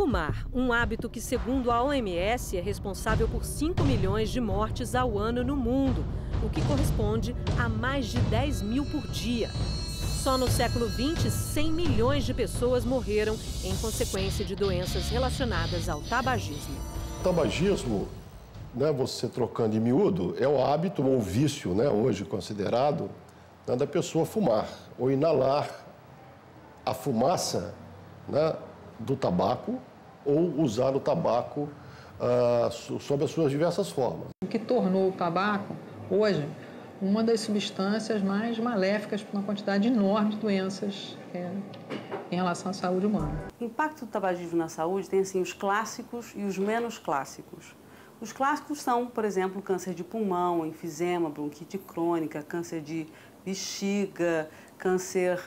Fumar, um hábito que, segundo a OMS, é responsável por 5 milhões de mortes ao ano no mundo, o que corresponde a mais de 10 mil por dia. Só no século XX, 100 milhões de pessoas morreram em consequência de doenças relacionadas ao tabagismo. O tabagismo, né, você trocando em miúdo, é o hábito ou o vício, né, hoje considerado, né, da pessoa fumar ou inalar a fumaça, né, do tabaco ou usar o tabaco sob as suas diversas formas. O que tornou o tabaco, hoje, uma das substâncias mais maléficas para uma quantidade enorme de doenças em relação à saúde humana. O impacto do tabagismo na saúde tem assim, os clássicos e os menos clássicos. Os clássicos são, por exemplo, câncer de pulmão, enfisema, bronquite crônica, câncer de bexiga, câncer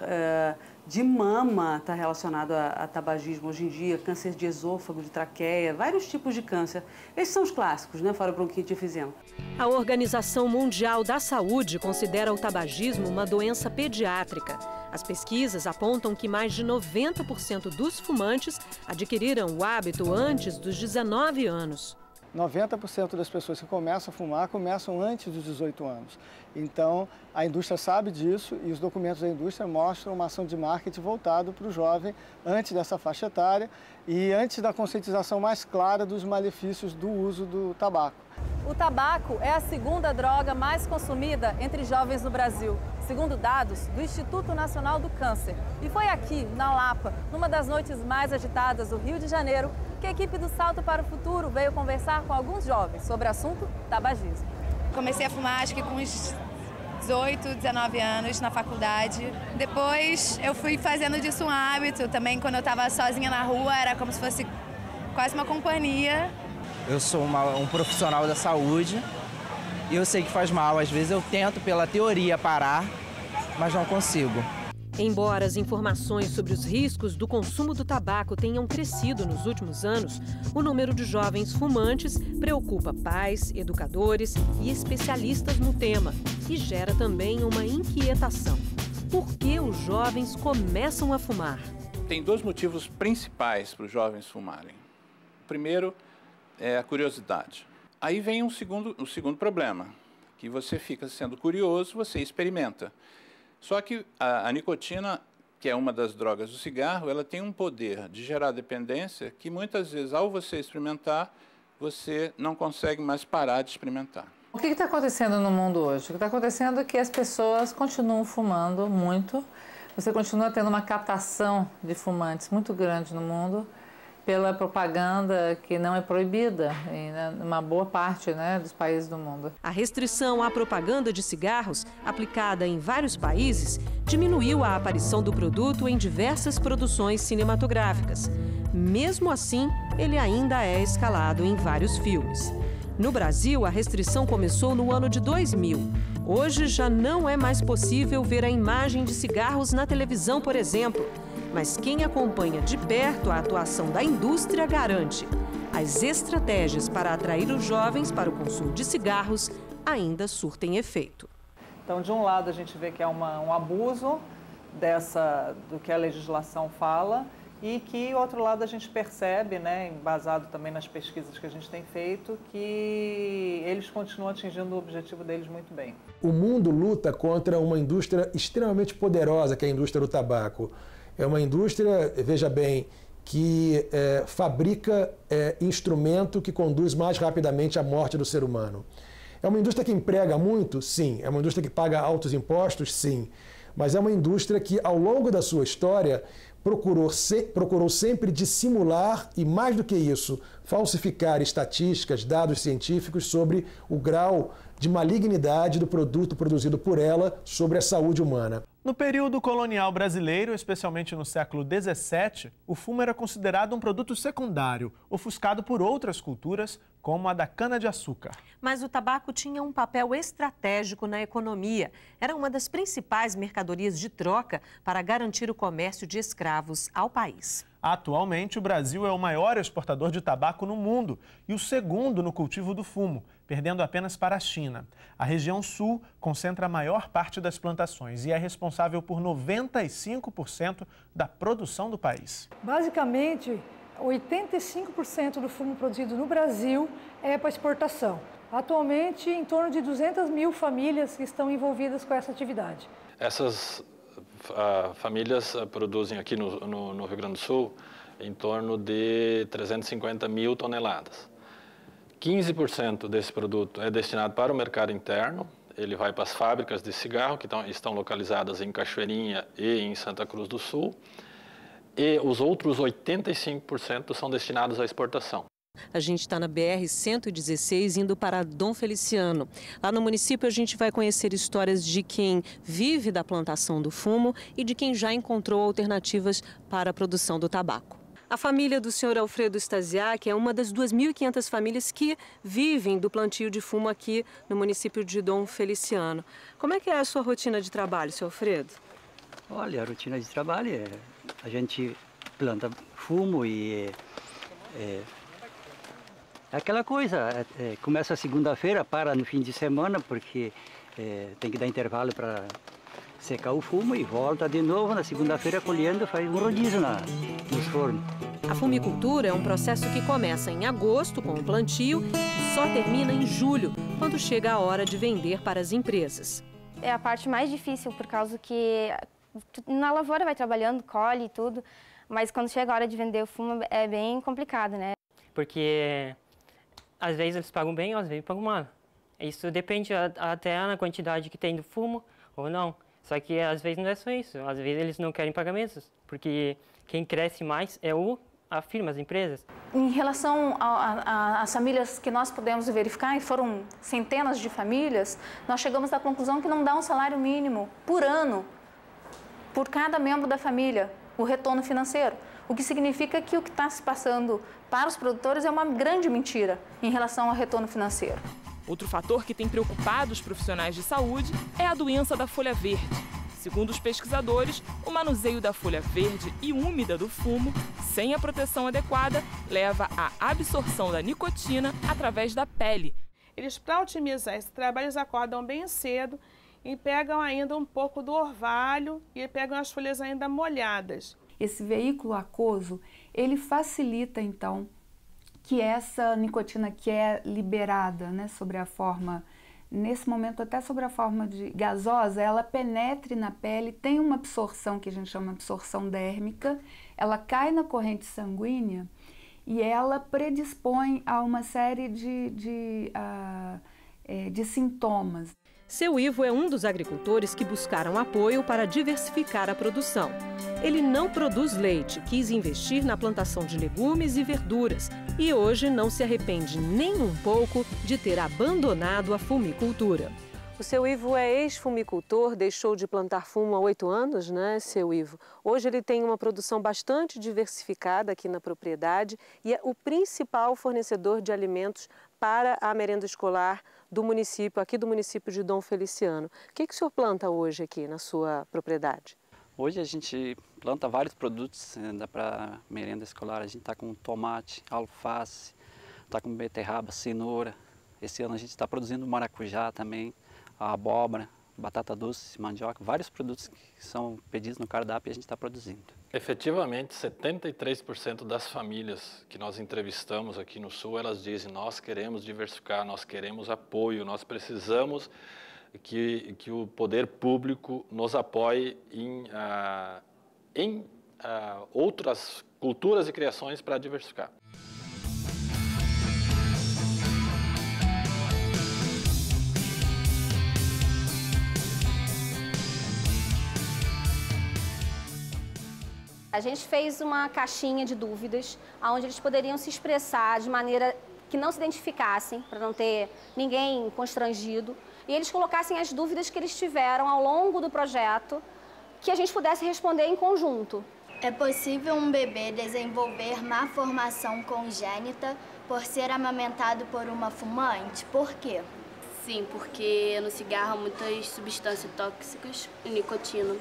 de mama está relacionado a tabagismo hoje em dia, câncer de esôfago, de traqueia, vários tipos de câncer. Esses são os clássicos, né? Fora bronquite e enfisema. A Organização Mundial da Saúde considera o tabagismo uma doença pediátrica. As pesquisas apontam que mais de 90% dos fumantes adquiriram o hábito antes dos 19 anos. 90% das pessoas que começam a fumar começam antes dos 18 anos. Então, a indústria sabe disso e os documentos da indústria mostram uma ação de marketing voltado para o jovem antes dessa faixa etária e antes da conscientização mais clara dos malefícios do uso do tabaco. O tabaco é a segunda droga mais consumida entre jovens no Brasil, segundo dados do Instituto Nacional do Câncer. E foi aqui, na Lapa, numa das noites mais agitadas do Rio de Janeiro, que a equipe do Salto para o Futuro veio conversar com alguns jovens sobre o assunto tabagismo. Comecei a fumar acho que com uns 18, 19 anos na faculdade. Depois eu fui fazendo disso um hábito. Também quando eu estava sozinha na rua era como se fosse quase uma companhia. Eu sou um profissional da saúde e eu sei que faz mal. Às vezes eu tento pela teoria parar, mas não consigo. Embora as informações sobre os riscos do consumo do tabaco tenham crescido nos últimos anos, o número de jovens fumantes preocupa pais, educadores e especialistas no tema e gera também uma inquietação. Por que os jovens começam a fumar? Tem dois motivos principais para os jovens fumarem. O primeiro é a curiosidade. Aí vem o segundo problema, que você fica sendo curioso, você experimenta. Só que a nicotina, que é uma das drogas do cigarro, ela tem um poder de gerar dependência que muitas vezes, ao você experimentar, você não consegue mais parar de experimentar. O que está acontecendo no mundo hoje? O que está acontecendo é que as pessoas continuam fumando muito. Você continua tendo uma captação de fumantes muito grande no mundo pela propaganda que não é proibida em uma boa parte, né, dos países do mundo. A restrição à propaganda de cigarros, aplicada em vários países, diminuiu a aparição do produto em diversas produções cinematográficas. Mesmo assim, ele ainda é escalado em vários filmes. No Brasil, a restrição começou no ano de 2000. Hoje já não é mais possível ver a imagem de cigarros na televisão, por exemplo. Mas quem acompanha de perto a atuação da indústria garante: as estratégias para atrair os jovens para o consumo de cigarros ainda surtem efeito. Então, de um lado, a gente vê que é um abuso do que a legislação fala e que, outro lado, a gente percebe, né, embasado também nas pesquisas que a gente tem feito, que eles continuam atingindo o objetivo deles muito bem. O mundo luta contra uma indústria extremamente poderosa, que é a indústria do tabaco. É uma indústria, veja bem, que fabrica instrumento que conduz mais rapidamente à morte do ser humano. É uma indústria que emprega muito? Sim. É uma indústria que paga altos impostos? Sim. Mas é uma indústria que, ao longo da sua história, procurou sempre dissimular e, mais do que isso, falsificar estatísticas, dados científicos sobre o grau de malignidade do produto produzido por ela sobre a saúde humana. No período colonial brasileiro, especialmente no século XVII, o fumo era considerado um produto secundário, ofuscado por outras culturas, como a da cana-de-açúcar. Mas o tabaco tinha um papel estratégico na economia. Era uma das principais mercadorias de troca para garantir o comércio de escravos ao país. Atualmente, o Brasil é o maior exportador de tabaco no mundo e o segundo no cultivo do fumo, perdendo apenas para a China. A região sul concentra a maior parte das plantações e é responsável por 95% da produção do país. Basicamente, 85% do fumo produzido no Brasil é para exportação. Atualmente, em torno de 200 mil famílias estão envolvidas com essa atividade. Essas famílias produzem aqui no Rio Grande do Sul em torno de 350 mil toneladas. 15% desse produto é destinado para o mercado interno, ele vai para as fábricas de cigarro que estão localizadas em Cachoeirinha e em Santa Cruz do Sul, e os outros 85% são destinados à exportação. A gente está na BR-116 indo para Dom Feliciano. Lá no município a gente vai conhecer histórias de quem vive da plantação do fumo e de quem já encontrou alternativas para a produção do tabaco. A família do senhor Alfredo Stasiak é uma das 2.500 famílias que vivem do plantio de fumo aqui no município de Dom Feliciano. Como é que é a sua rotina de trabalho, senhor Alfredo? Olha, a rotina de trabalho é... A gente planta fumo e... É aquela coisa, começa segunda-feira, para no fim de semana, porque tem que dar intervalo para secar o fumo e volta de novo na segunda-feira colhendo, faz um rodízio nos fornos. A fumicultura é um processo que começa em agosto com o plantio e só termina em julho, quando chega a hora de vender para as empresas. É a parte mais difícil, por causa que na lavoura vai trabalhando, colhe e tudo, mas quando chega a hora de vender o fumo é bem complicado, né? Porque às vezes eles pagam bem, às vezes pagam mal. Isso depende até na quantidade que tem do fumo ou não. Só que às vezes não é só isso. Às vezes eles não querem pagamentos, porque quem cresce mais é a firma, as empresas. Em relação às famílias que nós pudemos verificar, e foram centenas de famílias, nós chegamos à conclusão que não dá um salário mínimo por ano, por cada membro da família, o retorno financeiro. O que significa que o que está se passando para os produtores é uma grande mentira em relação ao retorno financeiro. Outro fator que tem preocupado os profissionais de saúde é a doença da folha verde. Segundo os pesquisadores, o manuseio da folha verde e úmida do fumo, sem a proteção adequada, leva à absorção da nicotina através da pele. Eles, para otimizar esse trabalho, eles acordam bem cedo e pegam ainda um pouco do orvalho e pegam as folhas ainda molhadas. Esse veículo aquoso, ele facilita, então, que essa nicotina que é liberada, né, sobre a forma, nesse momento até sobre a forma de gasosa, ela penetre na pele, tem uma absorção que a gente chama de absorção dérmica, ela cai na corrente sanguínea e ela predispõe a uma série de sintomas. Seu Ivo é um dos agricultores que buscaram apoio para diversificar a produção. Ele não produz leite, quis investir na plantação de legumes e verduras e hoje não se arrepende nem um pouco de ter abandonado a fumicultura. O seu Ivo é ex-fumicultor, deixou de plantar fumo há 8 anos, né, seu Ivo? Hoje ele tem uma produção bastante diversificada aqui na propriedade e é o principal fornecedor de alimentos para a merenda escolar do município, aqui do município de Dom Feliciano. O que o senhor planta hoje aqui na sua propriedade? Hoje a gente planta vários produtos para merenda escolar. A gente está com tomate, alface, está com beterraba, cenoura. Esse ano a gente está produzindo maracujá também, a abóbora, batata doce, mandioca, vários produtos que são pedidos no cardápio e a gente está produzindo. Efetivamente, 73% das famílias que nós entrevistamos aqui no Sul, elas dizem: nós queremos diversificar, nós queremos apoio, nós precisamos que o poder público nos apoie em outras culturas e criações para diversificar. A gente fez uma caixinha de dúvidas, onde eles poderiam se expressar de maneira que não se identificassem, para não ter ninguém constrangido, e eles colocassem as dúvidas que eles tiveram ao longo do projeto, que a gente pudesse responder em conjunto. É possível um bebê desenvolver má formação congênita por ser amamentado por uma fumante? Por quê? Sim, porque no cigarro há muitas substâncias tóxicas e nicotina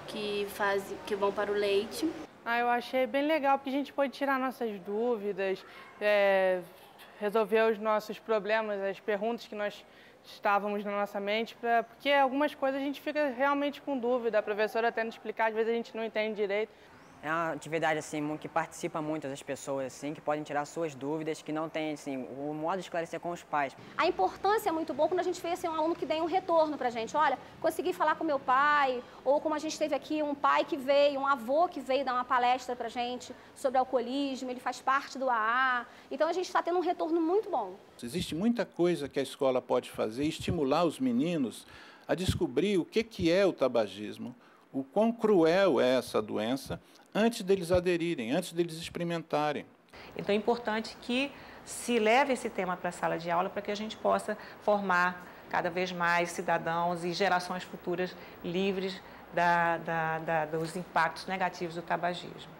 que vão para o leite. Eu achei bem legal, porque a gente pode tirar nossas dúvidas, resolver os nossos problemas, as perguntas que nós estávamos na nossa mente, porque algumas coisas a gente fica realmente com dúvida, a professora tenta explicar, às vezes a gente não entende direito. É uma atividade assim que participa muito das pessoas, assim, que podem tirar suas dúvidas, que não tem assim o modo de esclarecer com os pais. A importância é muito bom quando a gente vê assim, um aluno que tem um retorno para a gente. Olha, consegui falar com meu pai, ou como a gente teve aqui um pai que veio, um avô que veio dar uma palestra para a gente sobre alcoolismo, ele faz parte do AA. Então a gente está tendo um retorno muito bom. Existe muita coisa que a escola pode fazer, estimular os meninos a descobrir o que é o tabagismo, o quão cruel é essa doença, antes deles aderirem, antes deles experimentarem. Então é importante que se leve esse tema para a sala de aula para que a gente possa formar cada vez mais cidadãos e gerações futuras livres dos impactos negativos do tabagismo.